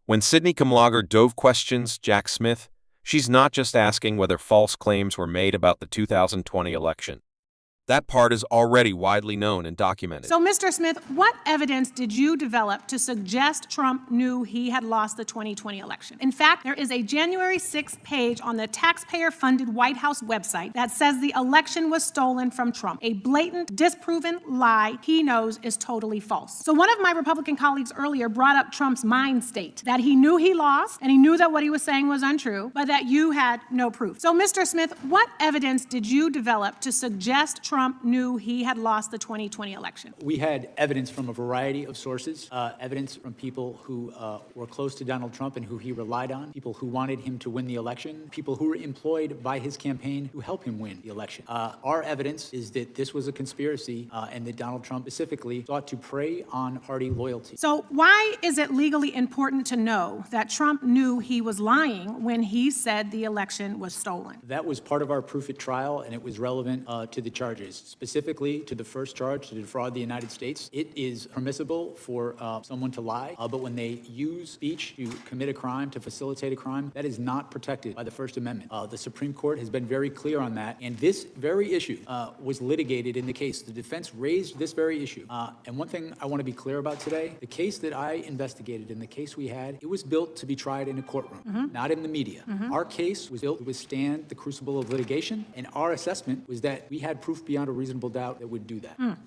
When Sydney Kamlager-Dove questions Jack Smith, she's not just asking whether false claims were made about the 2020 election. That part is already widely known and documented. So, Mr. Smith, what evidence did you develop to suggest Trump knew he had lost the 2020 election? In fact, there is a January 6th page on the taxpayer-funded White House website that says the election was stolen from Trump, a blatant, disproven lie he knows is totally false. So one of my Republican colleagues earlier brought up Trump's mind state, that he knew he lost and he knew that what he was saying was untrue, but that you had no proof. So, Mr. Smith, what evidence did you develop to suggest Trump knew he had lost the 2020 election? We had evidence from a variety of sources, evidence from people who were close to Donald Trump and who he relied on, people who wanted him to win the election, people who were employed by his campaign to help him win the election. Our evidence is that this was a conspiracy and that Donald Trump specifically sought to prey on party loyalty. So why is it legally important to know that Trump knew he was lying when he said the election was stolen? That was part of our proof at trial, and it was relevant to the charges. Specifically to the first charge, to defraud the United States. It is permissible for someone to lie, but when they use speech to commit a crime, to facilitate a crime, that is not protected by the First Amendment. The Supreme Court has been very clear on that, and this very issue was litigated in the case. The defense raised this very issue. And one thing I want to be clear about today, the case that I investigated and the case we had, it was built to be tried in a courtroom, not in the media. Our case was built to withstand the crucible of litigation, and our assessment was that we had proof beyond a reasonable doubt that would do that.